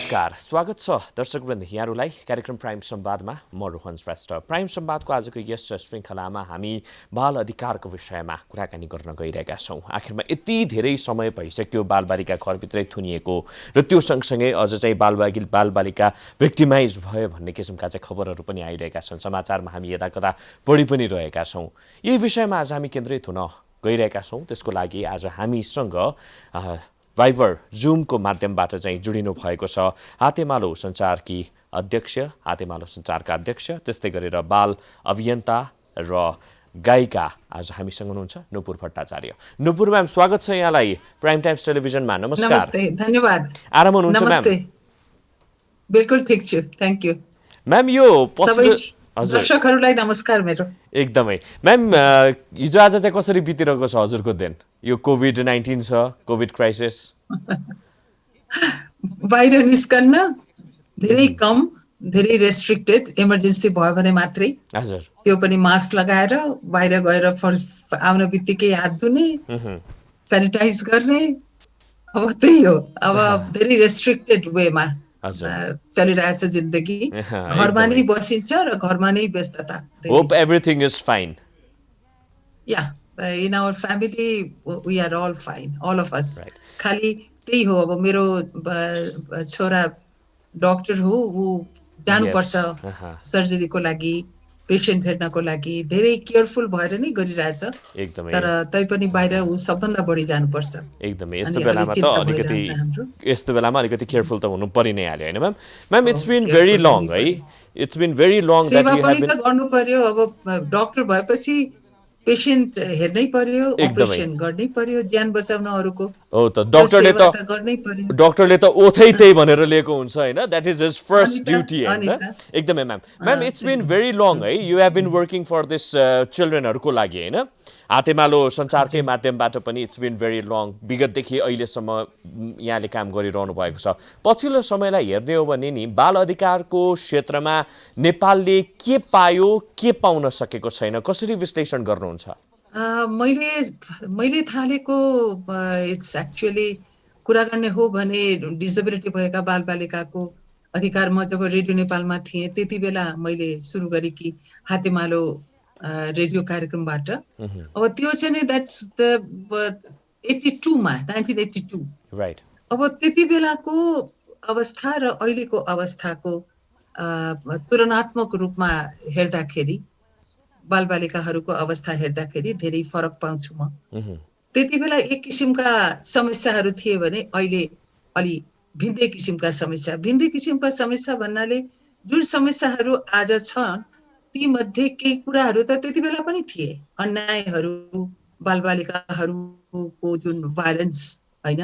नमस्कार, स्वागत छ दर्शकवृन्द यहाँहरूलाई कार्यक्रम प्राइम संवादमा म रोहन श्रेष्ठ। प्राइम संवादको आजको यस श्रृङ्खलामा हामी बाल अधिकारको विषयमा कुराकानी गर्न गइरहेका छौँ। आखिरमा यति धेरै समय भइसक्यो बालबालिका घरभित्रै थुनिएको र त्यो सँगसँगै अझ चाहिँ बालबालिका भिक्टिमाइज भयो भन्ने किसिमका चाहिँ खबरहरू पनि आइरहेका छन्। समाचारमा हामी यताकता पढि पनि रहेका छौँ। यही विषयमा आज हामी केन्द्रित हुन गइरहेका छौँ। त्यसको लागि आज हामीसँग भाइबर जुमको माध्यमबाट चाहिँ जोडिनु भएको छ हातेमालो सञ्चारकी अध्यक्ष, हातेमालो सञ्चारका अध्यक्ष, त्यस्तै गरेर बाल अभियन्ता र गायिका आज हामीसँग हुनुहुन्छ नुपुर भट्टाचार्य। नुपुर म्याम, स्वागत छ यहाँलाई प्राइम टाइम्स टेलिभिजनमा। नमस्कार। नमस्ते, धन्यवाद। आराम हुनुहुन्छ म्याम? नमस्ते, बिल्कुल ठिक छु, थ्याङ्क यू। म्याम, यो दर्शकहरूलाई नमस्कार मेरो। एकदमै म्याम, हिजो आज चाहिँ कसरी बितिरहेको छ हजुरको दिन? यो कोभिड-19 छ, कोभिड क्राइसिस। बाहिर निस्कन्न धेरै कम, धेरै रेस्ट्रिक्टेड, इमर्जेन्सी भयो भने मात्रै। हजुर। त्यो पनि मास्क लगाएर बाहिर गएर आउन बित्तिकै हात धुने, सेनिटाइज गर्ने, अब त्यही हो। अब धेरै रेस्ट्रिक्टेड वेमा चलिरहेछ जिन्दगी। घरमा नै बसिन्छ र घरमा नै व्यस्तता। Hope everything is fine. Yeah, in our family we are all fine, all of us. खालि त्यही हो, अब मेरो छोरा डक्टर हो, ऊ जानुपर्छ सर्जरीको लागि, पेसेन्ट हेर्नको लागि। धेरै केयरफुल भएर नै गरिरहेछ, तर तैपनि बाहिर ऊ सबभन्दा बढी जानुपर्छ। एकदमै यस्तो बेलामा अलिकति केयरफुल त हुनु परि नै हाल्यो होइन ma'am? Ma'am, it's been very long है, it's been very long that you have been गर्नु पर्यो। अब डक्टर भएपछि पेसेन्ट हेर्नै पर्यो, अपरेसन गर्नै पर्यो, ज्यान बचाउन अरूको। हो त, डक्टरले त ओथै त्यही भनेर लिएको हुन्छ होइन? That is his first duty होइन? एकदमै ma'am. Ma'am, it's been very long है, you have been working for this चिल्ड्रेनहरूको लागि होइन? हातेमालो सञ्चारकै माध्यमबाट पनि इट्स बिन भेरी लङ। विगतदेखि अहिलेसम्म यहाँले काम गरिरहनु भएको छ। पछिल्लो समयलाई हेर्ने हो भने नि बाल अधिकारको क्षेत्रमा नेपालले के पायो, के पाउन सकेको छैन, कसरी विश्लेषण गर्नुहुन्छ? मैले थालेको इट्स एक्चुअली कुरा गर्ने हो भने डिसेबिलिटी भएका बालबालिकाको अधिकार। म जब रेडियो नेपालमा थिएँ त्यति बेला मैले सुरु गरेकी हातेमालो रेडियो कार्यक्रमबाट। अब त्यो चाहिँ नि द्याट्स द 82मा 1982। राइट। अब त्यति बेलाको अवस्था र अहिलेको अवस्थाको तुलनात्मक रूपमा हेर्दाखेरि, बालबालिकाहरूको अवस्था हेर्दाखेरि धेरै फरक पाउँछु म। त्यति बेला एक किसिमका समस्याहरू थिए भने अहिले अलि भिन्दै किसिमका समस्या। भिन्दै किसिमका समस्या भन्नाले जुन समस्याहरू आज छन् ती मध्ये केही कुराहरू त त्यति बेला पनि थिए। अन्यायहरू, बालबालिकाहरूको जुन भाइलेन्स होइन,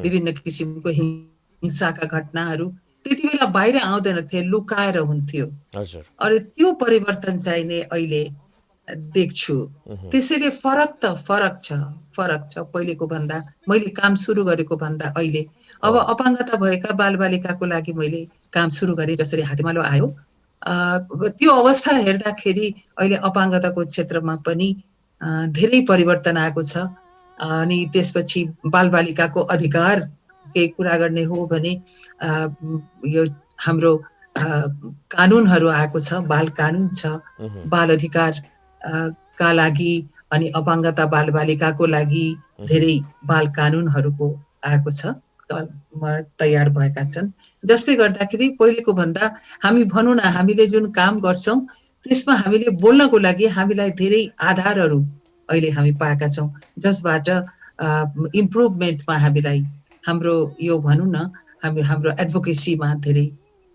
विभिन्न किसिमको हिंसाका घटनाहरू त्यति बेला बाहिर आउँदैन थिए, लुकाएर हुन्थ्यो। अरे त्यो परिवर्तन चाहिँ नै अहिले देख्छु। त्यसैले फरक छ पहिलेको भन्दा, मैले काम सुरु गरेको भन्दा अहिले। अब अपाङ्गता भएका बालबालिकाको लागि मैले काम सुरु गरेँ जसरी हातेमालो आयो, त्यो अवस्था हेर्दाखेरि अहिले अपाङ्गताको क्षेत्रमा पनि धेरै परिवर्तन आएको छ। अनि त्यसपछि बालबालिकाको अधिकार केही कुरा गर्ने हो भने यो हाम्रो कानुनहरू आएको छ, बाल कानुन छ, बाल अधिकार का लागि अनि अपाङ्गता बालबालिकाको लागि धेरै बाल कानुनहरूको आएको छ, तयार भएका छन्। जसले गर्दाखेरि पहिलेको भन्दा हामी भनौँ न, हामीले जुन काम गर्छौँ त्यसमा हामीले बोल्नको लागि हामीलाई धेरै आधारहरू अहिले हामी पाएका छौँ, जसबाट इम्प्रुभमेन्टमा हामीलाई हाम्रो यो भनौँ न हाम्रो एडभोकेसीमा धेरै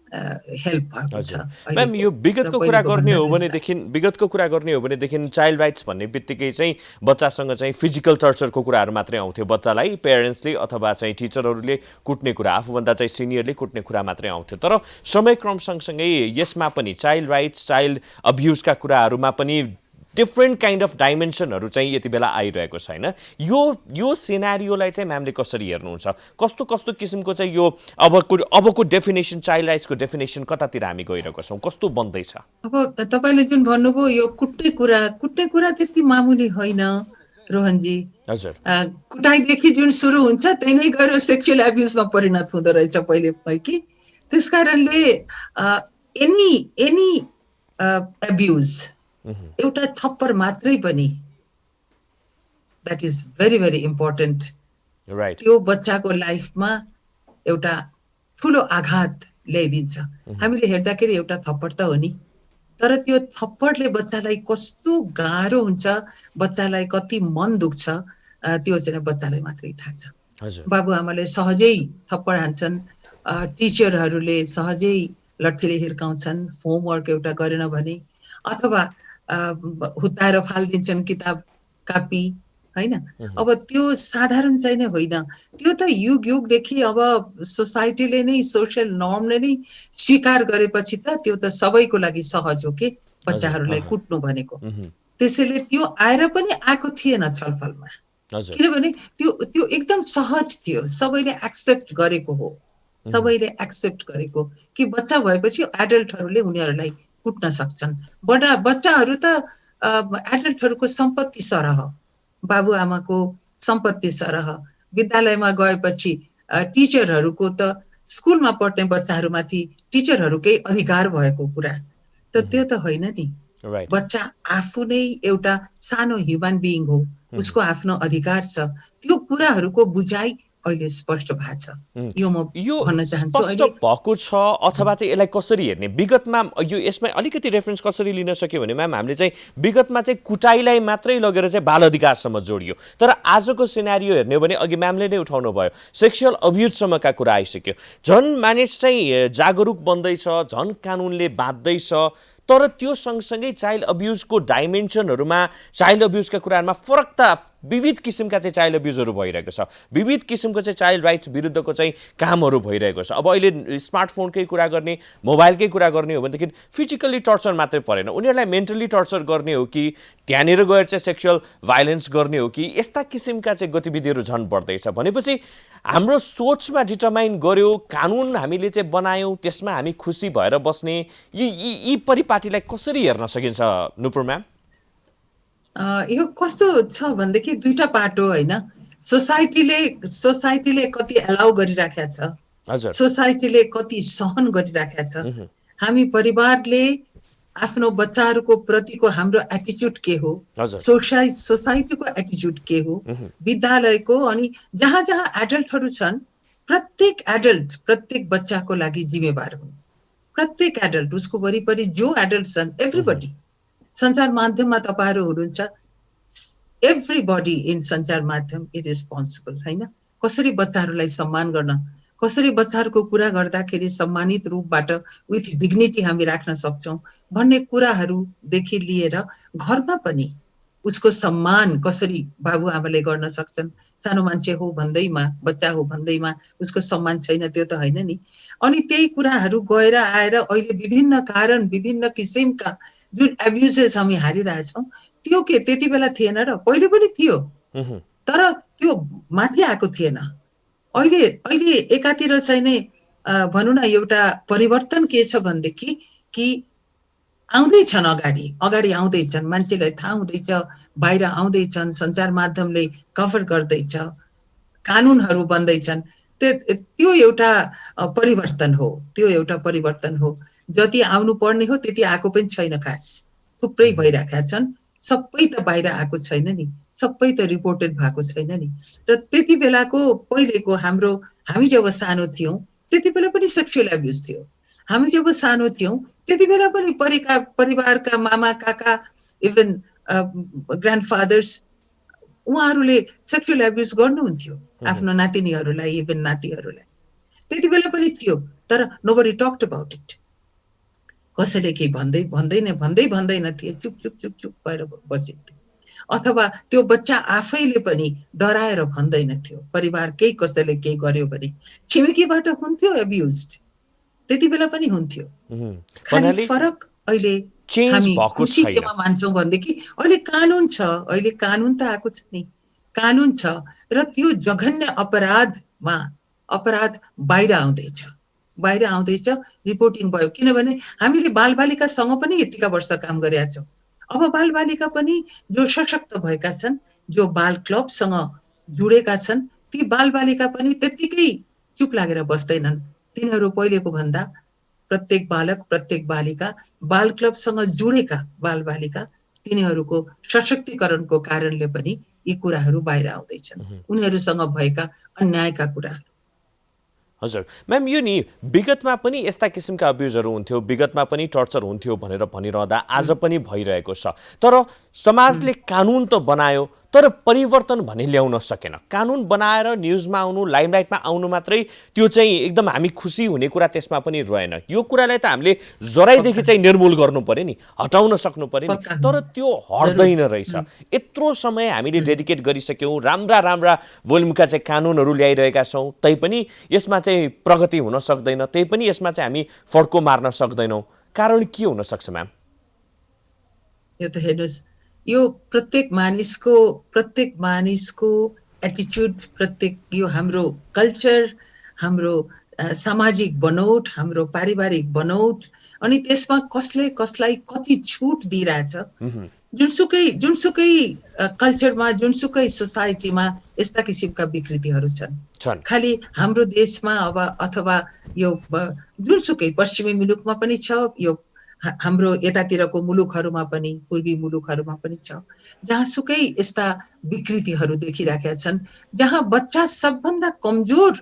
हेल्प भएको छ। म्याम, यो विगतको कुरा गर्ने हो भनेदेखि चाइल्ड राइट्स भन्ने बित्तिकै चाहिँ बच्चासँग चाहिँ फिजिकल टर्चरको कुराहरू मात्रै आउँथ्यो। बच्चालाई पेरेन्ट्सले अथवा चाहिँ टिचरहरूले कुट्ने कुरा, आफूभन्दा चाहिँ सिनियरले कुट्ने कुरा मात्रै आउँथ्यो। तर समयक्रम सँगसँगै यसमा पनि चाइल्ड राइट्स, चाइल्ड अब्युजका कुराहरूमा पनि डिफ्रेन्ट काइन्ड अफ डाइमेन्सनहरू चाहिँ यति बेला आइरहेको छ होइन? यो सिनारियोलाई चाहिँ म्यामले कसरी हेर्नुहुन्छ? कस्तो कस्तो किसिमको चाहिँ यो अबको डेफिनेसन, चाइल्ड राइट्सको डेफिनेसन कतातिर हामी गइरहेको छौँ, कस्तो बन्दैछ? अब तपाईँले जुन भन्नुभयो यो कुट्ने कुरा त्यति मामुली होइन रोहनजी। हजुर। कुटाइदेखि जुन सुरु हुन्छ त्यही नै गएर सेक्सुअल एब्युजमा परिणत हुँदो रहेछ पहिले कि। त्यसकारणले एनी एब्युज एउटा थप्पड मात्रै पनि that is very very important, त्यो बच्चाको लाइफमा एउटा ठुलो आघात ल्याइदिन्छ। हामीले हेर्दाखेरि एउटा थप्पड त हो नि, तर त्यो थप्पडले बच्चालाई कस्तो गाह्रो हुन्छ, बच्चालाई कति मन दुख्छ, त्यो चाहिँ बच्चालाई मात्रै थाहा छ। बाबुआमाले सहजै थप्पड हान्छन्, टिचरहरूले सहजै लट्ठीले हिर्काउँछन्, होमवर्क एउटा गरेन भने, अथवा हुत्ताएर फालिदिन्छन् किताब कापी, हैन। अब त्यो साधारण चाहिँ नै होइन, त्यो त युग युगदेखि अब सोसाइटीले नै, सोसियल नर्मले नै स्वीकार गरेपछि त त्यो त सबैको लागि सहज हो के बच्चाहरूलाई कुट्नु भनेको। त्यसैले त्यो आएर पनि आएको थिएन छलफलमा, किनभने त्यो एकदम सहज थियो, सबैले एक्सेप्ट गरेको हो, सबैले एक्सेप्ट गरेको कि बच्चा भएपछि एडल्टहरूले उनीहरूलाई कुट्न सक्छन्। बच्चाहरू त एडल्टहरूको सम्पत्ति सरह, बाबुआमाको सम्पत्ति सरह। विद्यालयमा गएपछि टिचरहरूको त स्कुलमा पढ्ने बच्चाहरूमाथि टिचरहरूकै अधिकार भएको कुरा त त्यो त होइन नि। बच्चा आफू नै एउटा सानो ह्युमन बिइङ हो, उसको आफ्नो अधिकार छ। त्यो कुराहरूको बुझाइ अहिले स्पष्ट भएको छ। यो स्पष्ट भएको छ अथवा चाहिँ यसलाई कसरी हेर्ने? विगतमा यो यसमा अलिकति रेफरेन्स कसरी लिन सक्यो भने म्याम, हामीले चाहिँ विगतमा चाहिँ कुटाइलाई मात्रै लगेर चाहिँ बाल अधिकारसम्म जोडियो, तर आजको सिनारियो हेर्ने हो भने अघि म्यामले नै उठाउनु भयो, सेक्सुअल अब्युजसम्मका कुरा आइसक्यो। झन् मानिस चाहिँ जागरुक बन्दैछ, झन् कानुनले बाँध्दैछ, तर त्यो सँगसँगै चाइल्ड अब्युजको डाइमेन्सनहरूमा, चाइल्ड अब्युजका कुराहरूमा फरक त विविध किसिमका चाहिँ चाइल्ड अब्युजहरू भइरहेको छ, विविध किसिमको चाहिँ चाइल्ड राइट्स विरुद्धको चाहिँ कामहरू भइरहेको छ। अब अहिले स्मार्टफोनकै कुरा गर्ने, मोबाइलकै कुरा गर्ने हो भनेदेखि फिजिकल्ली टर्चर मात्रै परेन, उनीहरूलाई मेन्टली टर्चर गर्ने हो कि त्यहाँनिर गएर चाहिँ सेक्सुअल भाइलेन्स गर्ने हो कि, यस्ता किसिमका चाहिँ गतिविधिहरू झन् बढ्दैछ। भनेपछि हाम्रो सोचमा डिटर्माइन गर्यो, कानुन हामीले चाहिँ बनायौँ, त्यसमा हामी खुसी भएर बस्ने, यी परिपाटीलाई कसरी हेर्न सकिन्छ नुपुर म्याम? यो कस्तो छ भनेदेखि दुईटा पाटो होइन। सोसाइटीले कति एलाउ गरिराखेको छ, सोसाइटीले कति सहन गरिराखेको छ, हामी परिवारले आफ्नो बच्चाहरूको प्रतिको हाम्रो एटिच्युड के हो, सोसाइटीको एटिच्युड के हो, विद्यालयको, अनि जहाँ जहाँ एडल्टहरू छन् प्रत्येक एडल्ट प्रत्येक बच्चाको लागि जिम्मेवार हुन्। प्रत्येक एडल्ट, उसको वरिपरि जो एडल्ट छन्, एभ्रीबडी। सञ्चार माध्यममा तपाईँहरू हुनुहुन्छ, एभ्रीबडी इन सञ्चार माध्यम इज रेस्पोन्सिबल, होइन। कसरी बच्चाहरूलाई सम्मान गर्न, कसरी बच्चाहरूको कुरा गर्दाखेरि सम्मानित रूपबाट विथ डिग्निटी हामी राख्न सक्छौँ भन्ने कुराहरूदेखि लिएर घरमा पनि उसको सम्मान कसरी बाबुआमाले गर्न सक्छन्। सानो मान्छे हो भन्दैमा, बच्चा हो भन्दैमा उसको सम्मान छैन, त्यो त होइन नि। अनि त्यही कुराहरू गएर आएर अहिले विभिन्न कारण, विभिन्न किसिमका जुन एब्युजेस हामी हारिरहेछौँ, त्यो के त्यति बेला थिएन र? पहिले पनि थियो, तर त्यो माथि आएको थिएन। अहिले एकातिर चाहिँ नै भनौँ न, एउटा परिवर्तन के छ भनेदेखि कि आउँदैछन्, अगाडि आउँदैछन्, मान्छेलाई थाहा हुँदैछ, बाहिर आउँदैछन्, सञ्चार माध्यमले कभर गर्दैछ, कानुनहरू बन्दैछन्। त्यो एउटा परिवर्तन हो, त्यो एउटा परिवर्तन हो। जति आउनु पर्ने हो त्यति आएको पनि छैन, खास थुप्रै भइरहेका छन्। सबै त बाहिर आएको छैन नि, सबै त रिपोर्टेड भएको छैन नि। र त्यति बेलाको पहिलेको हामी जब सानो थियौँ त्यति बेला पनि सेक्सुअल एब्युज थियो। हामी जब सानो थियौँ त्यति बेला पनि परिवारका मामा, काका, इभन ग्रान्डफादर्स, उहाँहरूले सेक्सुअल एब्युज गर्नुहुन्थ्यो आफ्नो नातिनीहरूलाई, इभन नातिहरूलाई। त्यति बेला पनि थियो, तर नोबडी टक्ड अबाउट इट। कसैले केही भन्दैन थिए, चुप भएर बसिन्थ्यो। अथवा त्यो बच्चा आफैले पनि डराएर भन्दैन थियो। परिवार केही कसैले केही गर्यो भने छिमेकीबाट हुन्थ्यो एब्युज्ड, त्यति बेला पनि हुन्थ्यो। खाली फरक अहिले हामी खुसी केमा मान्छौँ भनेदेखि अहिले कानुन छ, अहिले कानुन त आएको छ नि, कानुन छ, र त्यो जघन्य अपराध बाहिर आउँदैछ, रिपोर्टिङ भयो। किनभने हामीले बालबालिकासँग पनि यतिका वर्ष काम गरेका छौँ। अब बालबालिका पनि जो सशक्त भएका छन्, जो बाल क्लबसँग जुडेका छन्, ती बालबालिका पनि त्यत्तिकै चुप लागेर बस्दैनन्। तिनीहरू पहिलेको भन्दा प्रत्येक बालक प्रत्येक बालिका बाल क्लबसँग जोडेका बालबालिका तिनीहरूको सशक्तिकरणको कारणले पनि यी कुराहरू बाहिर आउँदैछन्, उनीहरूसँग भएका अन्यायका कुराहरू। हजुर म्याम, यो नि विगतमा पनि यस्ता किसिमका अब्युजहरू हुन्थ्यो, विगतमा पनि टर्चर हुन्थ्यो भनेर भनिरहँदा आज पनि भइरहेको छ। तर समाजले कानुन त बनायो, तर परिवर्तन भने ल्याउन सकेन। कानुन बनाएर न्युजमा आउनु, लाइमलाइटमा आउनु मात्रै त्यो चाहिँ एकदम हामी खुसी हुने कुरा त्यसमा पनि रहेन। यो कुरालाई त हामीले जराइदेखि चाहिँ निर्मूल गर्नु पर्यो नि, हटाउन सक्नु पर्यो नि, तर त्यो हट्दैन रहेछ। यत्रो समय हामीले डेडिकेट गरिसक्यौँ, राम्रा राम्रा भोल्युमका चाहिँ कानुनहरू ल्याइरहेका छौँ, तैपनि यसमा चाहिँ प्रगति हुन सक्दैन, त्यही पनि यसमा चाहिँ हामी फड्को मार्न सक्दैनौँ। कारण के हुन सक्छ म्याम? यो त हेर्नुहोस्, यो प्रत्येक मानिसको एटिच्युड, प्रत्येक यो हाम्रो कल्चर, हाम्रो सामाजिक बनोट, हाम्रो पारिवारिक बनोट, अनि त्यसमा कसले कसलाई कति छुट दिइरहेछ। जुनसुकै कल्चरमा, जुनसुकै सोसाइटीमा यस्ता किसिमका विकृतिहरू छन्। खालि हाम्रो देशमा अब अथवा यो जुनसुकै पश्चिमी मुलुकमा पनि छ, यो हाम्रो यतातिरको मुलुकहरूमा पनि, पूर्वी मुलुकहरूमा पनि छ, जहाँसुकै यस्ता विकृतिहरू देखिरहेका छन्, जहाँ बच्चा सबभन्दा कमजोर,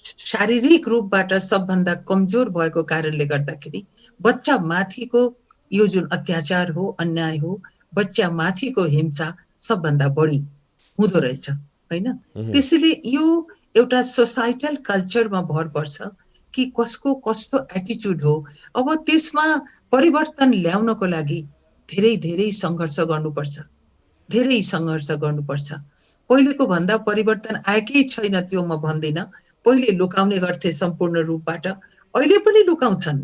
शारीरिक रूपबाट सबभन्दा कमजोर भएको कारणले गर्दाखेरि बच्चा माथिको यो जुन अत्याचार हो, अन्याय हो, बच्चा माथिको हिंसा सबभन्दा बढी हुँदो रहेछ, होइन? त्यसैले यो एउटा सोसाइटल कल्चरमा भर पर्छ कि कसको कस्तो एटिच्युड हो। अब त्यसमा परिवर्तन ल्याउनको लागि धेरै धेरै सङ्घर्ष गर्नुपर्छ, धेरै सङ्घर्ष गर्नुपर्छ। पहिलेको भन्दा परिवर्तन आएकै छैन त्यो म भन्दिनँ। पहिले लुकाउने गर्थे सम्पूर्ण रूपबाट, अहिले पनि लुकाउँछन्,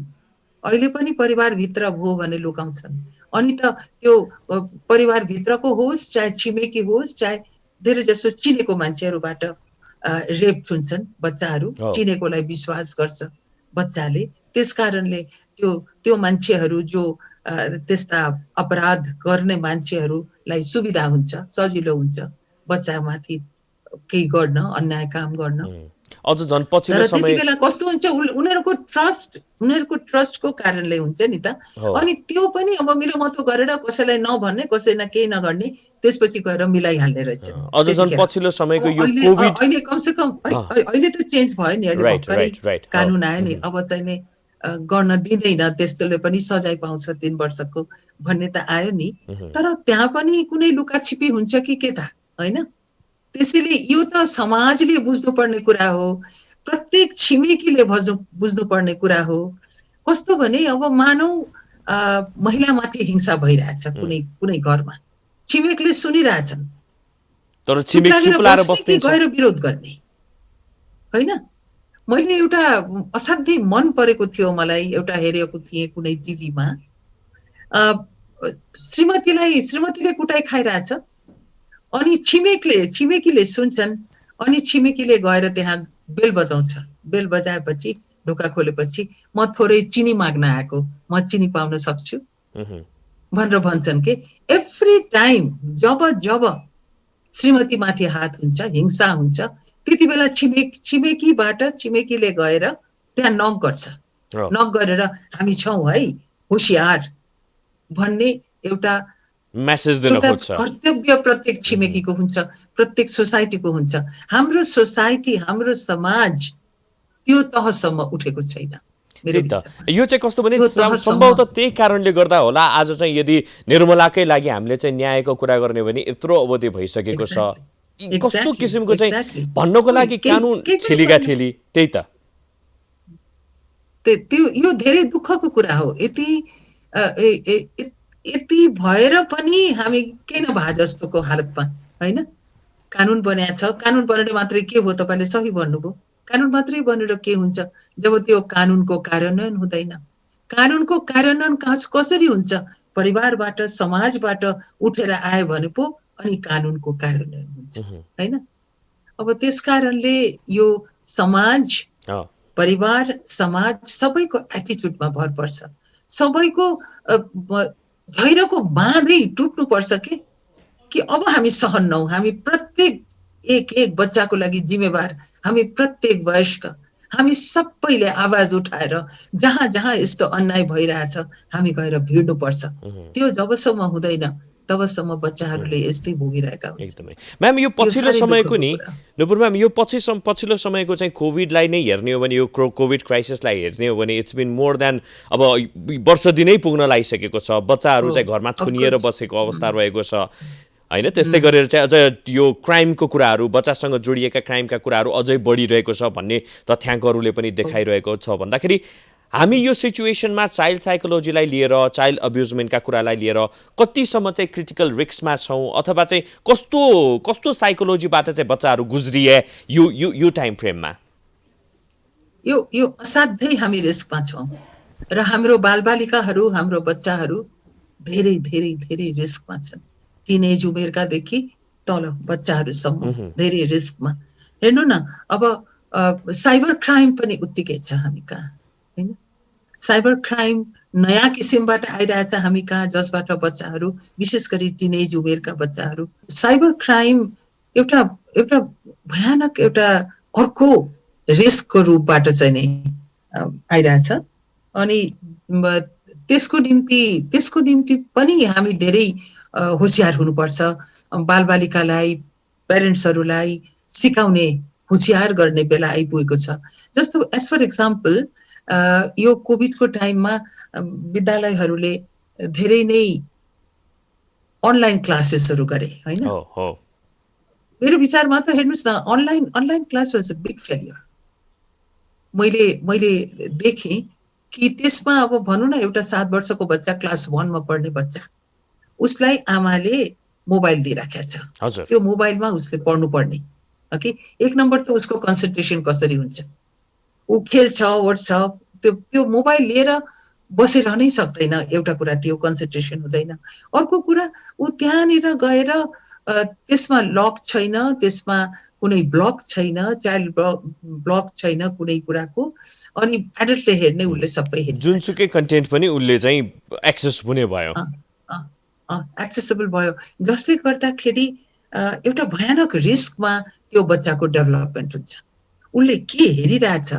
अहिले पनि परिवारभित्र भयो भने लुकाउँछन्। अनि त त्यो परिवारभित्रको होस्, चाहे छिमेकी होस्, चाहे धेरै जसो चिनेको मान्छेहरूबाट रेप हुन्छन् बच्चाहरू, चिनेकोलाई विश्वास गर्छ बच्चाले। त्यस कारणले त्यो मान्छेहरू जो त्यस्ता अपराध गर्ने मान्छेहरूलाई सुविधा हुन्छ, सजिलो हुन्छ बच्चामाथि केही गर्न, अन्याय काम गर्न। अझ झन् पछिल्लो समय त्यति बेला कस्तो हुन्छ, उनीहरूको ट्रस्टको कारणले हुन्छ नि त। अनि त्यो पनि अब मिलो मतो गरेर कसैलाई नभन्ने, कसैलाई केही नगर्ने, त्यसपछि गएर मिलाइहाल्ने रहेछ। अझ झन् पछिल्लो समयको यो कोभिड, अहिले कमसेकम अहिले त चेन्ज भयो नि, अहिले भर्खरै कानुन आयो नि, अब चाहिँ नि गर्न दिँदैन, त्यस्तोले पनि सजाय पाउँछ 3 वर्षको भन्ने त आयो नि। तर त्यहाँ पनि कुनै लुकाछिपी हुन्छ कि के त, होइन? त्यसैले यो त समाजले बुझ्नुपर्ने कुरा हो, प्रत्येक छिमेकीले बुझ्नुपर्ने कुरा हो। कस्तो भने अब मानौ महिलामाथि हिंसा भइरहेछ कुनै घरमा, छिमेकले सुनिरहेछन्, तर छिमेक चुप लाएर बस्दै छ, गएर विरोध गर्ने, होइन? मैले एउटा असाध्यै मन परेको थियो, मलाई एउटा हेरेको थिएँ कुनै टिभीमा, श्रीमतीले कुटाइ खाइरहेछ, अनि छिमेकीले सुन्छन्, अनि छिमेकीले गएर त्यहाँ बेल बजाउँछ। बेल बजाएपछि, ढोका खोलेपछि, म थोरै चिनी माग्न आएको, म चिनी पाउन सक्छु भनेर भन्छन् के। एभ्री टाइम जब श्रीमती माथि हात हुन्छ, हिंसा हुन्छ, त्यति बेला छिमेकीले गएर त्यहाँ नक गर्छ, नक गरेर हामी छौँ है, होसियार भन्ने एउटा मेसेज दिन खोज्छ। कर्तव्य प्रत्येक छिमेकीको हुन्छ, प्रत्येक सोसाइटीको हुन्छ। हाम्रो सोसाइटी, हाम्रो समाज त्यो तहसम्म उठेको छैन। यो चाहिँ कस्तो भने सम्भवतः त्यही कारणले गर्दा होला आज चाहिँ यदि निर्मलाकै लागि हामीले चाहिँ न्यायको कुरा गर्ने भने यत्रो अवधि भइसकेको छ। कस्तो किसिमको चाहिँ भन्नको लागि कानुन छेलिगा ठेली, त्यही त त्यो यो धेरै दुःखको कुरा हो। यति भएर पनि हामी किन भए जस्तोको हालतमा, होइन? कानुन बनाएको छ, कानुन बनेर मात्रै के हो? तपाईँले सही भन्नुभयो, कानुन मात्रै बनेर के हुन्छ जब त्यो कानुनको कार्यान्वयन हुँदैन? कानुनको कार्यान्वयन कसरी हुन्छ? परिवारबाट, समाजबाट उठेर आयो भने पो अनि कानुनको कार्यान्वयन हुन्छ, होइन? अब त्यस कारणले यो समाज, परिवार, समाज सबैको एटिच्युडमा भर पर्छ। सबैको धैर्यको बाँधै टुट्नु पर्छ कि अब हामी सहन नहौँ। हामी प्रत्येक एक बच्चाको लागि जिम्मेवार, हामी प्रत्येक वयस्क, हामी सबैले आवाज उठाएर जहाँ जहाँ यस्तो अन्याय भइरहेछ हामी गएर भिड्नुपर्छ। त्यो जबसम्म हुँदैन तबसम्म बच्चाहरूले यस्तै भोगिरहेका हुन्छ। एकदमै म्याम यो पछिल्लो समयको नि नुपुर म्याम यो पछिल्लो समयको चाहिँ कोभिडलाई नै हेर्ने हो भने यो कोभिड क्राइसिसलाई हेर्ने हो भने इट्स बिन मोर देन अब वर्ष दिनै पुग्न लागिसकेको छ। बच्चाहरू चाहिँ घरमा थुनिएर बसेको अवस्था रहेको छ होइन। त्यस्तै गरेर चाहिँ अझ यो क्राइमको कुराहरू बच्चासँग जोडिएका क्राइमका कुराहरू अझै बढिरहेको छ भन्ने तथ्याङ्कहरूले पनि देखाइरहेको छ भन्दाखेरि हामी यो सिचुएसनमा चाइल्ड साइकोलोजीलाई लिएर चाइल्ड अब्युजमेन्टका कुरालाई लिएर कतिसम्म चाहिँ क्रिटिकल रिस्कमा छौँ अथवा चाहिँ कस्तो कस्तो साइकोलोजीबाट चाहिँ बच्चाहरू गुज्रिए यो यो यो टाइम फ्रेममा? यो असाध्यै हामी रिस्कमा छौँ र हाम्रो बालबालिकाहरू हाम्रो बच्चाहरू धेरै धेरै धेरै रिस्कमा छन्। टिनेज उमेरकादेखि तल बच्चाहरूसम्म धेरै रिस्कमा। हेर्नु न अब साइबर क्राइम पनि उत्तिकै छ हामी कहाँ होइन। साइबर क्राइम नयाँ किसिमबाट आइरहेछ हामी कहाँ जसबाट बच्चाहरू विशेष गरी टिनेज उमेरका बच्चाहरू साइबर क्राइम एउटा एउटा भयानक एउटा अर्को रिस्कको रूपबाट चाहिँ नै आइरहेछ। अनि त्यसको निम्ति पनि हामी धेरै होशियार हुनुपर्छ। बालबालिकालाई पेरेन्ट्सहरूलाई सिकाउने होशियार गर्ने बेला आइपुगेको छ। जस्तो एज फर एक्जाम्पल यो कोभिडको टाइममा विद्यालयहरूले धेरै नै अनलाइन क्लासेसहरू गरे होइन। मेरो विचारमा त हेर्नुहोस् न online class was a big failure. मैले देखेँ कि त्यसमा अब भनौँ न एउटा 7 वर्षको बच्चा क्लास 1 मा पढ्ने बच्चा उसलाई आमाले मोबाइल दिइराखेको छ। त्यो मोबाइलमा उसले पढ्नु पर्ने ओके। एक नम्बर त उसको कन्सन्ट्रेसन कसरी हुन्छ? ऊ खेल्छ ओड्छ त्यो मोबाइल लिएर बसिरहनै सक्दैन। एउटा कुरा त्यो कन्सन्ट्रेसन हुँदैन। अर्को कुरा ऊ त्यहाँनिर गएर त्यसमा लक छैन, त्यसमा कुनै ब्लक छैन, चाइल्ड ब्लक छैन कुनै कुराको। अनि एडल्टले हेर्ने उसले सबै हेर्छ। जुनसुकै कन्टेन्ट पनि उसले चाहिँ एक्सेस हुने भयो, एक्सेसिबल भयो, जसले गर्दाखेरि एउटा भयानक रिस्कमा त्यो बच्चाको डेभलपमेन्ट हुन्छ। उसले के हेरिरहेछ,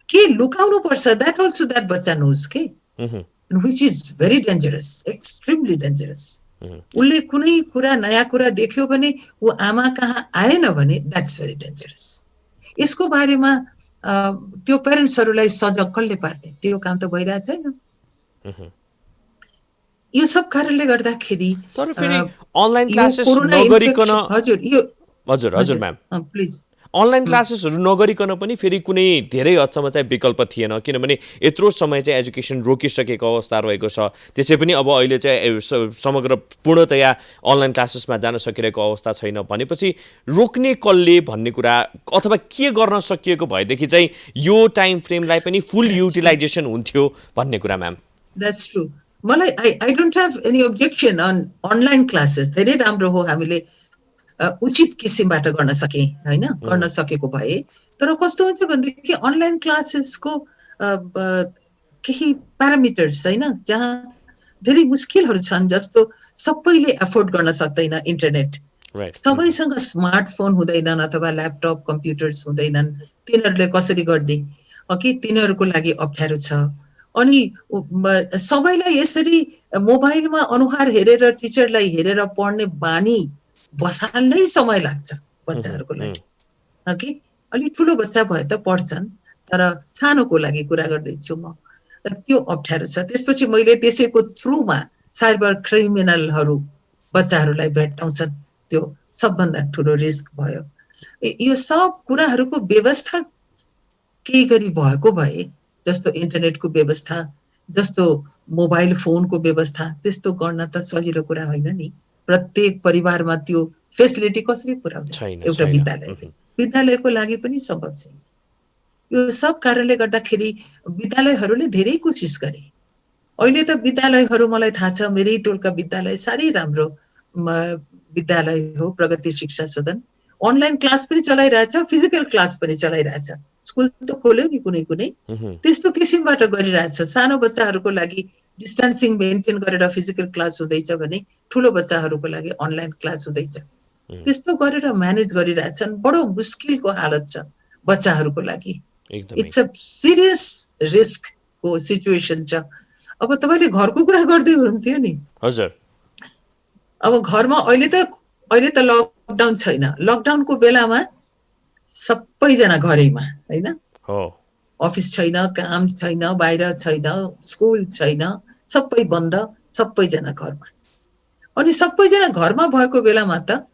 के लुकाउनु पर्छ, द्याट अल्सो द्याट बच्चा नोज के, which is very dangerous, extremely dangerous. उसले कुनै कुरा नयाँ कुरा देख्यो भने ऊ आमा कहाँ आएन भने द्याट्स भेरी डेन्जरस। यसको बारेमा त्यो पेरेन्ट्सहरूलाई सजग कसले पार्ने? त्यो काम त भइरहेको छैन। यो सब कारणले गर्दाखेरि तर फेरि अनलाइन क्लासेस नगरिकन हजुर म्याम प्लिज अनलाइन क्लासेसहरू नगरिकन पनि फेरि कुनै धेरै हदसम्म चाहिँ विकल्प थिएन। किनभने यत्रो समय चाहिँ एजुकेसन रोकिसकेको अवस्था रहेको छ। त्यसै पनि अब अहिले चाहिँ समग्र पूर्णतया अनलाइन क्लासेसमा जान सकिरहेको अवस्था छैन भनेपछि रोक्ने कसले भन्ने कुरा अथवा के गर्न सकिएको भएदेखि चाहिँ यो टाइम फ्रेमलाई पनि फुल युटिलाइजेसन हुन्थ्यो भन्ने कुरा म्याम? That's true. मलाई I don't have any objection on online classes. धेरै राम्रो हो हामीले उचित किसिमबाट गर्न सके होइन, गर्न सकेको भए। तर कस्तो हुन्छ भनेदेखि अनलाइन क्लासेसको केही प्यारामिटर्स होइन, जहाँ धेरै मुस्किलहरू छन्। जस्तो सबैले एफोर्ड गर्न सक्दैन इन्टरनेट, सबैसँग स्मार्टफोन हुँदैनन् अथवा ल्यापटप कम्प्युटर्स हुँदैनन्। तिनीहरूले कसरी गर्ने कि तिनीहरूको लागि अप्ठ्यारो छ। अनि सबैलाई यसरी मोबाइलमा अनुहार हेरेर टिचरलाई हेरेर पढ्ने बानी बसाल्नै समय लाग्छ बच्चाहरूको लागि। ओके, अलिक ठुलो बच्चा भए त पढ्छन्, तर सानोको लागि कुरा गर्दैछु म, त्यो अप्ठ्यारो छ। त्यसपछि मैले त्यसैको थ्रुमा साइबर क्रिमिनलहरू बच्चाहरूलाई भेट्टाउँछन्, त्यो सबभन्दा ठुलो रिस्क भयो। यो सब कुराहरूको व्यवस्था केही गरी भएको भए, जस्तो इन्टरनेटको व्यवस्था, जस्तो मोबाइल फोनको व्यवस्था, त्यस्तो गर्न त सजिलो कुरा होइन नि। प्रत्येक परिवारमा त्यो फेसिलिटी कसरी पुर्याउँछ एउटा विद्यालयको लागि पनि सम्भव छैन। यो सब कारणले गर्दाखेरि विद्यालयहरूले धेरै कोसिस गरे। अहिले त विद्यालयहरू मलाई थाहा छ, मेरै टोलका विद्यालय साह्रै राम्रो विद्यालय हो, प्रगति शिक्षा सदन। अनलाइन क्लास पनि चलाइरहेछ, फिजिकल क्लास पनि चलाइरहेछ। स्कुल त खोल्यो नि कुनै कुनै, त्यस्तो किसिमबाट गरिरहेछ। सानो बच्चाहरूको लागि डिस्टेन्सिङ मेन्टेन गरेर फिजिकल क्लास हुँदैछ भने ठुलो बच्चाहरूको लागि अनलाइन क्लास हुँदैछ। त्यस्तो गरेर म्यानेज गरिरहेछन्। बडो मुस्किलको हालत छ बच्चाहरूको लागि। इट्स अ सिरियस रिस्कको सिचुएसन छ। अब तपाईँले घरको कुरा गर्दै हुनुहुन्थ्यो नि। हजुर। अब घरमा अहिले त लकडाउन छैन। लकडाउनको बेलामा सबैजना घरैमा, होइन? अफिस छैन, काम छैन, बाहिर छैन, स्कुल छैन, सबै बन्द, सबैजना घरमा। अनि सबैजना घरमा भएको बेलामा त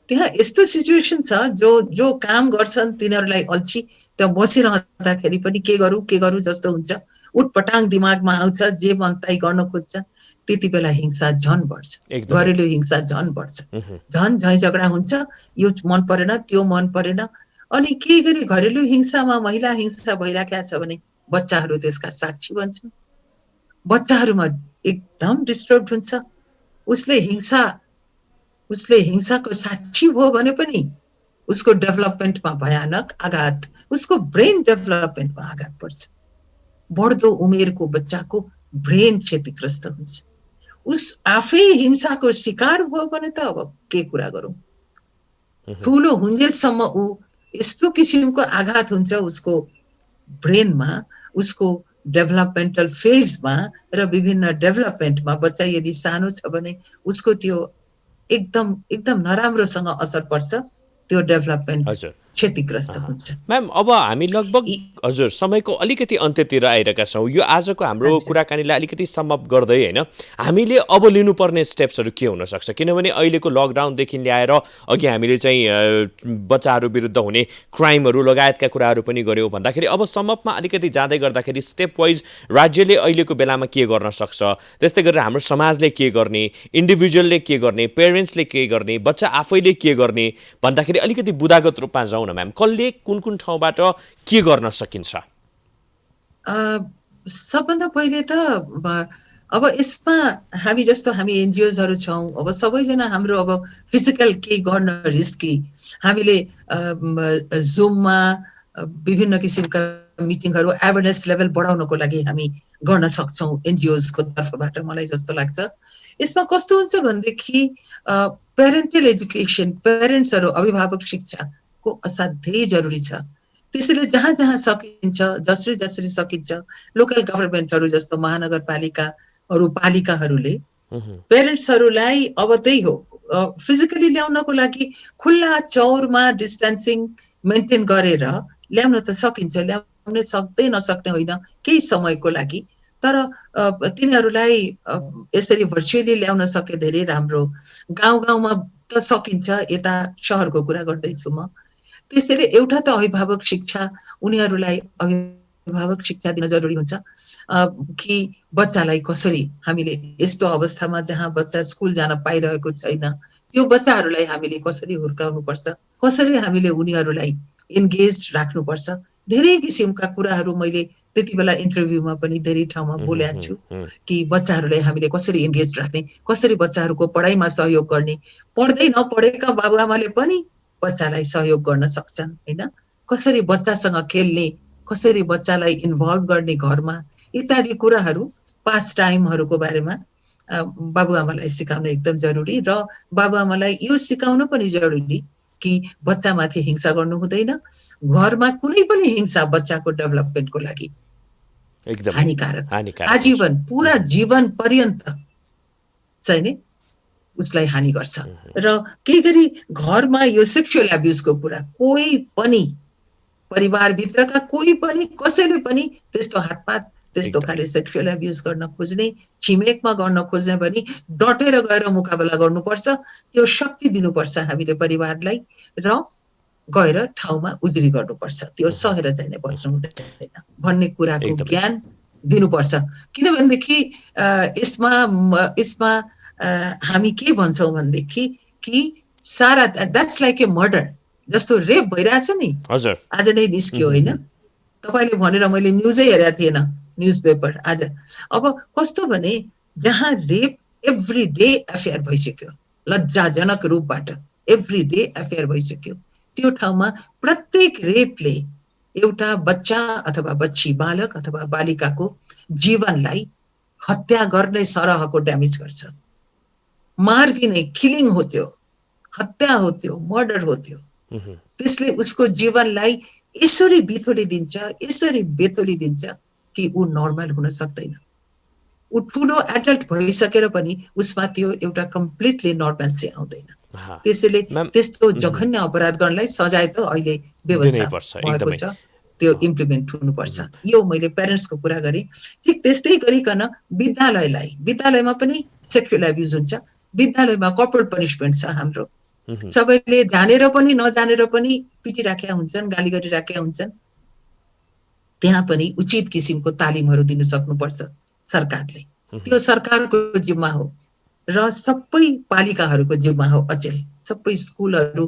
त्यहाँ यस्तो सिचुएसन छ, जो काम गर्छन् तिनीहरूलाई अल्छी, त्यहाँ बसिरहँदाखेरि पनि के गरौँ जस्तो हुन्छ। उटपटाङ दिमागमा आउँछ, जे मन ताई गर्न खोज्छ। त्यति बेला हिंसा झन बढ्छ, घरेलु हिंसा झन बढ्छ, झन झै झगडा हुन्छ। यो मन परेन, त्यो मन परेन। अनि के गरी घरेलु हिंसामा महिला हिंसा भइरहेको छ भने बच्चाहरू त्यसका साक्षी बन्छन्। बच्चाहरूमा एकदम डिस्टर्ब हुन्छ। उसले हिंसाको साक्षी हो भने पनि उसको डेभलपमेन्टमा भयानक आघात, उसको ब्रेन डेभलपमेन्टमा आघात पर्छ। बढ्दो उमेरको बच्चाको ब्रेन क्षतिग्रस्त हुन्छ। उस आफै हिंसाको शिकार भयो भने त अब के कुरा गरौँ। ठुलो हुन्जेलसम्म ऊ यस्तो किसिमको आघात हुन्छ उसको ब्रेनमा, उसको डेभलपमेन्टल फेजमा र विभिन्न डेभलपमेन्टमा। बच्चा यदि सानो छ भने उसको त्यो एकदम एकदम नराम्रोसँग असर पर्छ। त्यो डेभलपमेन्ट क्षतिग्रस्त हुन्छ। म्याम, अब हामी लगभग हजुर समयको अलिकति अन्त्यतिर आइरहेका छौँ। यो आजको हाम्रो कुराकानीलाई अलिकति समअप गर्दै, होइन, हामीले अब लिनुपर्ने स्टेप्सहरू के हुनसक्छ? किनभने अहिलेको लकडाउनदेखि ल्याएर अघि हामीले चाहिँ बच्चाहरू विरुद्ध हुने क्राइमहरू लगायतका कुराहरू पनि गऱ्यौँ भन्दाखेरि अब समअपमा अलिकति जाँदै गर्दाखेरि स्टेप वाइज राज्यले अहिलेको बेलामा के गर्न सक्छ, त्यस्तै गरेर हाम्रो समाजले के गर्ने, इन्डिभिजुअलले के गर्ने, पेरेन्ट्सले के गर्ने, बच्चा आफैले के गर्ने भन्दाखेरि अलिकति बुदागत रूपमा जाउँ न म्याम। कसले कुन कुन ठाउँबाट के गर्न सकिन्छ? सबभन्दा पहिले त अब यसमा हामी एनजिओजहरू छौँ। अब सबैजना हाम्रो अब फिजिकल केही गर्न रिस्की। हामीले जुममा विभिन्न किसिमका मिटिङहरू एवेरनेस लेभल बढाउनको लागि हामी गर्न सक्छौँ एनजिओजको तर्फबाट, मलाई जस्तो लाग्छ। यसमा कस्तो हुन्छ भनेदेखि पेरेन्टल एजुकेसन, पेरेन्ट्सहरू, अभिभावक शिक्षाको असाध्यै जरुरी छ। त्यसैले जहाँ जहाँ सकिन्छ, जसरी सकिन्छ, लोकल गभर्मेन्टहरू जस्तो महानगरपालिकाहरू, पालिकाहरूले पेरेन्ट्सहरूलाई अब त्यही हो, फिजिकली ल्याउनको लागि खुल्ला चौरमा डिस्टेन्सिङ मेन्टेन गरेर ल्याउन त सकिन्छ, ल्याउन सक्दै नसक्ने होइन केही समयको लागि। तर तिनीहरूलाई यसरी भर्चुअली ल्याउन सके धेरै राम्रो। गाउँमा त सकिन्छ, यता सहरको कुरा गर्दैछु म। त्यसैले एउटा त अभिभावक शिक्षा, उनीहरूलाई अभिभावक शिक्षा दिन जरुरी हुन्छ कि बच्चालाई कसरी हामीले यस्तो अवस्थामा जहाँ बच्चा स्कुल जान पाइरहेको छैन, त्यो बच्चाहरूलाई हामीले कसरी हुर्काउनुपर्छ, कसरी हामीले उनीहरूलाई इन्गेज राख्नुपर्छ। धेरै किसिमका कुराहरू मैले त्यति बेला इन्टरभ्यूमा पनि धेरै ठाउँमा बोलेको छु कि बच्चाहरूलाई हामीले कसरी इन्गेज राख्ने, कसरी बच्चाहरूको पढाइमा सहयोग गर्ने। पढ्दै नपढेका बाबुआमाले पनि बच्चालाई सहयोग गर्न सक्छन्, होइन? कसरी बच्चासँग खेल्ने, कसरी बच्चालाई इन्भल्भ गर्ने घरमा, इत्यादि कुराहरू, पास टाइमहरूको बारेमा बाबुआमालाई सिकाउन एकदम जरुरी। र बाबुआमालाई यो सिकाउन पनि जरुरी कि बच्चामाथि हिंसा गर्नु हुँदैन। घरमा कुनै पनि हिंसा बच्चाको डेभलपमेन्टको लागि एकदम हानिकारक, आजीवन, पुरा जीवन पर्यन्त चाहिँ नि उसलाई हानि गर्छ। र केही गरी घरमा यो सेक्सुअल एब्युजको कुरा कोही पनि परिवारभित्रका कोही पनि कसैले पनि त्यस्तो हातपात, त्यस्तो खाले सेक्सुअल एब्युज गर्न खोज्ने, छिमेकमा गर्न खोज्ने भने डटेर गएर मुकाबला गर्नुपर्छ। त्यो शक्ति दिनुपर्छ हामीले परिवारलाई र गएर ठाउँमा उजुरी गर्नुपर्छ। त्यो सहेर चाहिँ बस्नु हुँदैन भन्ने कुराको ज्ञान दिनुपर्छ। किनभनेदेखि यसमा हामी के भन्छौँ भनेदेखि कि सारा द्याट्स लाइक ए मर्डर, जस्तो रेप भइरहेछ नि, आज नै निस्क्यो, होइन? तपाईँले भनेर मैले न्युजै हेरेको थिएन, न्युज पेपर आज। अब कस्तो भने जहाँ रेप एभ्री डे एफेयर भइसक्यो, लज्जाजनक रूपबाट एभ्री डे एफेयर भइसक्यो, त्यो ठाउँमा प्रत्येक रेपले एउटा बच्चा अथवा बच्ची, बालक अथवा बालिकाको जीवनलाई हत्या गर्ने सरहको ड्यामेज गर्छ। मारिदिने, किलिङ हो त्यो, हत्या हो त्यो, मर्डर हो त्यो। त्यसले उसको जीवनलाई यसरी बेथोलिदिन्छ कि ऊ नर्मल हुन सक्दैन। ऊ ठुलो एडल्ट भइसकेर पनि उसमा त्यो एउटा कम्प्लिटली नर्मल्सी आउँदैन। त्यसैले त्यस्तो जघन्य अपराध गर्नलाई सजाय त अहिले व्यवस्था भएको छ, त्यो इम्प्लिमेन्ट हुनुपर्छ। यो मैले प्यारेन्ट्सको कुरा गरेँ। ठिक त्यस्तै गरिकन विद्यालयमा पनि सेक्सुअल एब्युज हुन्छ। विद्यालयमा कर्पोरल पनिसमेन्ट छ हाम्रो। सबैले जानेर पनि नजानेर पनि पिटिराखेका हुन्छन्, गाली गरिराखेका हुन्छन्। त्यहाँ पनि उचित किसिमको तालिमहरू दिन सक्नुपर्छ सरकारले। त्यो सरकारको जिम्मा हो र सबै पालिकाहरूको जिम्मा हो। अचेल सबै स्कुलहरू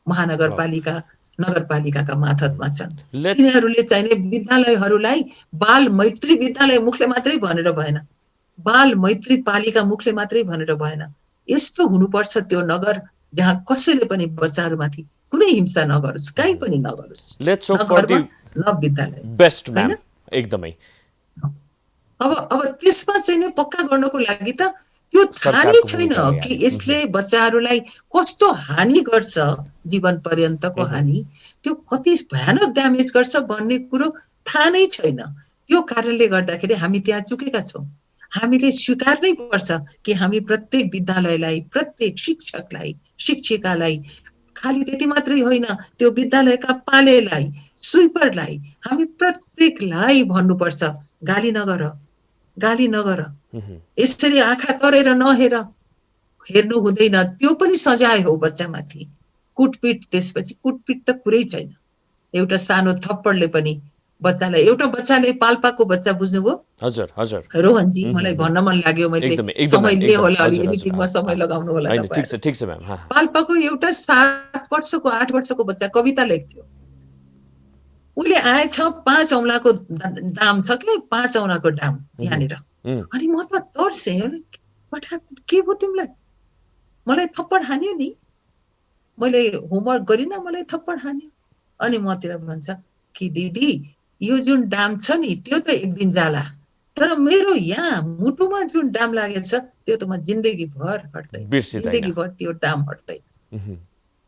महानगरपालिका नगरपालिकाका मातहतमा छन्। तिनीहरूले चाहिने विद्यालयहरूलाई बाल मैत्री विद्यालय मुखले मात्रै भनेर भएन, बाल मैत्री पालिका मुखले मात्रै भनेर भएन। यस्तो हुनुपर्छ त्यो नगर जहाँ कसैले पनि बच्चाहरूमाथि कुनै हिंसा नगरोस्, कहीँ पनि नगरोस्, न विद्यालय। बेस्ट मैम, एकदमै। अब त्यसमा चाहिँ नि पक्का गर्नको लागि त त्यो थाहा नै छैन कि यसले बच्चाहरूलाई कस्तो हानि गर्छ, जीवन पर्यन्तको हानि, त्यो कति भयानक ड्यामेज गर्छ भन्ने कुरो थाहा नै छैन। त्यो कारणले गर्दाखेरि हामी त्यहाँ चुकेका छौँ। हामीले स्वीकार्नै पर्छ कि हामी प्रत्येक विद्यालयलाई, प्रत्येक शिक्षकलाई, शिक्षिकालाई, खालि त्यति मात्रै होइन, त्यो विद्यालयका पालेलाई, स्विपरलाई, हामी प्रत्येकलाई भन्नुपर्छ, गाली नगर, यसरी आँखा तरेर नहेर, हेर्नु हुँदैन। त्यो पनि सजाय हो बच्चामाथि। कुटपिट, त्यसपछि कुटपिट त कुरै छैन। एउटा सानो थप्पडले पनि बच्चालाई, एउटा बच्चाले पाल्पाको बच्चा बुझ्नुभयो? हजुर हजुर रोहनजी, मलाई भन्न मन लाग्यो, मैले समय लिए होला, अलिअलि मिटिङमा समय लगाउनु होला। ठिक छ म्याम। पाल्पाको एउटा 7 वर्षको 8 वर्षको बच्चा कविता लेख्थ्यो। उसले आएछ 5 औँलाको दाम छ कि 5 औँलाको दाम यहाँनिर। अनि म त तर्सेँ, के भयो तिमीलाई? मलाई थप्पड हान्यो नि, मैले होमवर्क गरिनँ, मलाई थप्पड हान्यो। अनि मतिर भन्छ कि दिदी, यो जुन दाम छ नि त्यो त एक दिन जाला, तर मेरो यहाँ मुटुमा जुन दाम लागेछ त्यो त म जिन्दगीभर हट्दैन, जिन्दगीभर त्यो दाम हट्दैन।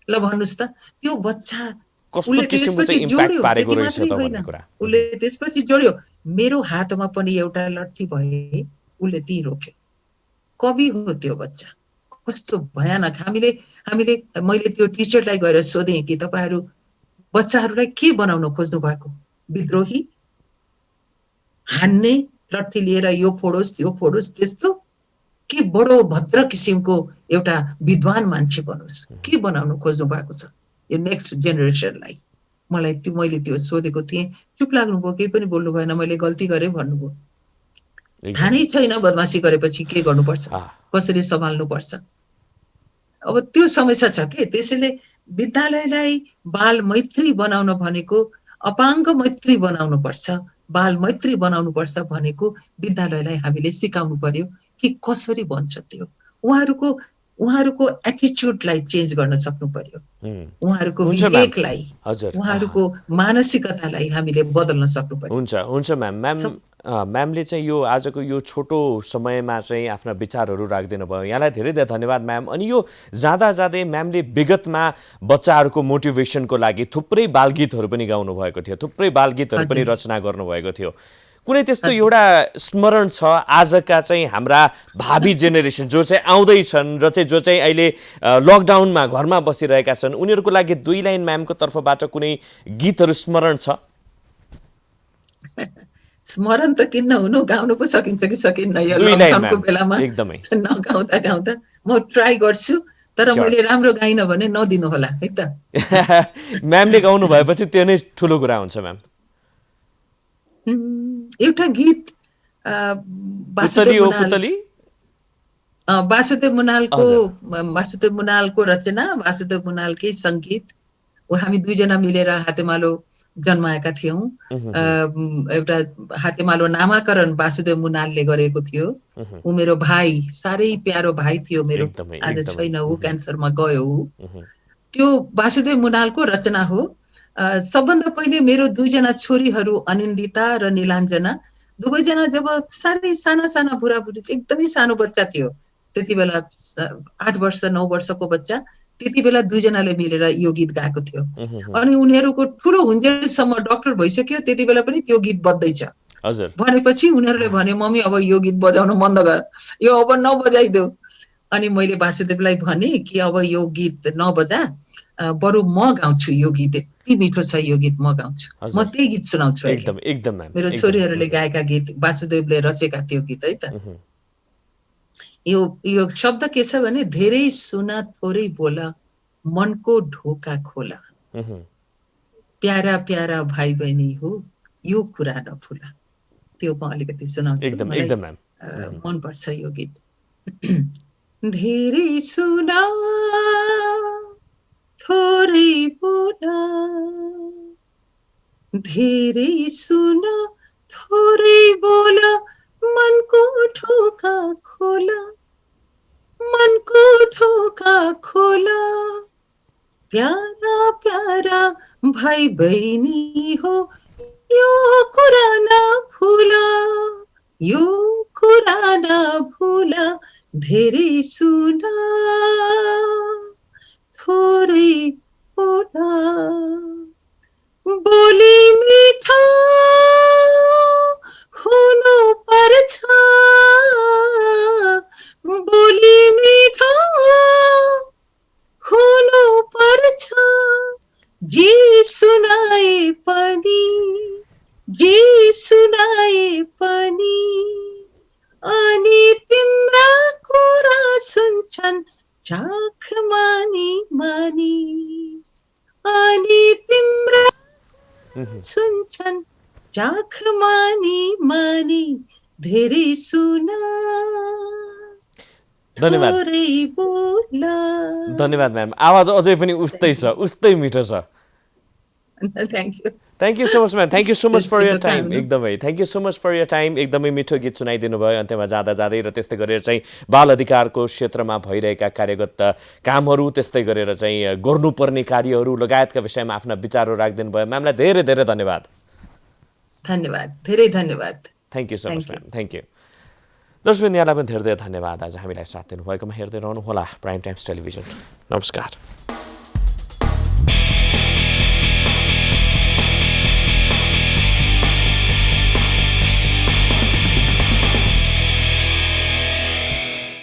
ल भन्नुहोस् त, त्यो बच्चा उसले त्यसपछि जोड्यो, त्यति मात्रै होइन, उसले त्यसपछि जोड्यो, मेरो हातमा पनि एउटा लट्ठी भए, उसले ती रोक्यो। कवि हो त्यो बच्चा। कस्तो भयानक। मैले त्यो टिचरलाई गएर सोधेँ कि तपाईहरू बच्चाहरूलाई के बनाउन खोज्नु भएको? विद्रोही, हान्ने, लट्ठी लिएर यो फोडोस् त्यो फोडोस्, त्यस्तो कि बडो भद्र किसिमको एउटा विद्वान मान्छे बनोस्? के बनाउन खोज्नु भएको छ यो नेक्स्ट जेनेरेसनलाई? मैले त्यो सोधेको थिएँ। चुप लाग्नुभयो, केही पनि बोल्नु भएन। मैले गल्ती गरेँ भन्नुभयो। थाहा नै छैन बदमासी गरेपछि के गर्नुपर्छ, कसरी सम्हाल्नुपर्छ। अब त्यो समस्या छ के? त्यसैले विद्यालयलाई बाल मैत्री बनाउन भनेको अपाङ्ग मैत्री बनाउनु पर्छ, बाल मैत्री बनाउनु पर्छ भनेको विद्यालयलाई हामीले सिकाउनु पर्यो कि कसरी बन्छ त्यो। उहाँहरूको एटिच्युडलाई चेन्ज गर्न सक्नु पर्यो, उहाँहरूको विवेकलाई, उहाँहरूको मानसिकतालाई हामीले बदल्न सक्नु पर्यो। हुन्छ म्यामले चाहिँ यो आजको यो छोटो समयमा चाहिँ आफ्ना विचारहरू राखिदिनु भयो। यहाँलाई धेरै धेरै धन्यवाद म्याम। अनि यो जाँदै म्यामले विगतमा बच्चाहरूको मोटिभेसनको लागि थुप्रै बालगीतहरू पनि गाउनु भएको थियो, थुप्रै बालगीतहरू पनि रचना गर्नुभएको थियो। कुनै त्यस्तो एउटा स्मरण छ आजका चाहिँ हाम्रा भावी जेनेरेसन जो चाहिँ आउँदैछन् र चाहिँ जो चाहिँ अहिले लकडाउनमा घरमा बसिरहेका छन्, उनीहरूको लागि 2 लाइन म्यामको तर्फबाट कुनै गीतहरू स्मरण छ? स्मरण त किन नहुनु, गाउनु पो सकिन्छ कि सकिन्न यो लकडाउनको बेलामा। एकदमै नगाउँदा म ट्राई गर्छु, तर मैले राम्रो गाइन भने नदिनु होला है त। म्यामले गाउनु भएपछि त्यो नै ठुलो कुरा हुन्छ म्याम। एउटा गीत वासुदेव मुनालको रचना, वासुदेव मुनालकै सङ्गीत। हामी 2 जना मिलेर हातेमालो जन्माएका थियौँ। एउटा हातेमालो नामाकरण वासुदेव मुनालले गरेको थियो। ऊ मेरो भाइ, साह्रै प्यारो भाइ थियो मेरो। आज छैन, ऊ क्यान्सरमा गयो। त्यो वासुदेव मुनालको रचना हो। सबभन्दा पहिले मेरो 2 जना छोरीहरू अनिन्दिता र नीलाञ्जना, 2 जना जब साह्रै साना बुढाबुढी, एकदमै सानो बच्चा थियो त्यति बेला, 8 वर्ष 9 वर्षको बच्चा, त्यति बेला दुईजनाले मिलेर यो गीत गाएको थियो अनि उनीहरूको ठुलो हुन्जेलसम्म डक्टर भइसक्यो त्यति बेला पनि त्यो गीत बज्दैछ भनेपछि उनीहरूले भने मम्मी अब यो गीत बजाउन बन्द गर यो अब नबजाइदेऊ अनि मैले वासुदेवलाई भने कि अब यो गीत नबजा बरु म गाउँछु यो गीत यति मिठो छ यो गीत म गाउँछु म त्यही गीत सुनाउँछु एकदम मेरो छोरीहरूले गाएका गीत वासुदेवले रचेका त्यो गीत है त यो शब्द के छ भने धेरै सुना थोरै बोला मनको ढोका खोला प्यारा प्यारा भाइ बहिनी हो यो कुरा नफुला त्यो म अलिकति सुनाउँछु मनपर्छ यो गीत धेरै सुना थोरै बोला धेरै सुना थोरै बोला मनको ढोका खोला मनको ढोका खोला प्यारा प्यारा भाइ बहिनी हो यो कुरा नभुला यो कुरा नभुला धेरै सुना थोरै बोला बोली मिठो हुनु पर्छ बोली मिठो हुनु पर्छ जे सुनाए पनि अनि तिम्रा कुरा सुन्छन् चाख मानी मानी अनि तिम्रा सुन्छन् चाख मानी मानी धेरै सुना धन्यवाद म्याम आवाज अझै पनि उस्तै मिठो छ thank you so much ma'am thank you so much for your time एकदमै thank you so much for your time एकदमै मिठो गीत सुनाइदिनु भयो अन्त्यमा जाँदै र त्यस्तै गरेर चाहिँ बाल अधिकारको क्षेत्रमा भइरहेका कार्यगत कामहरू त्यस्तै गरेर चाहिँ गर्नुपर्ने कार्यहरू लगायतका विषयमा आफ्ना विचारहरू राखिदिनु भयो म्यामलाई धेरै धेरै धन्यवाद धेरै धन्यवाद thank you so much ma'am thank you दर्शक यहाँलाई पनि धेरै धेरै धन्यवाद आज हामीलाई साथ दिनुभएकोमा हेर्दै रहनुहोला प्राइम टाइम्स टेलिभिजन नमस्कार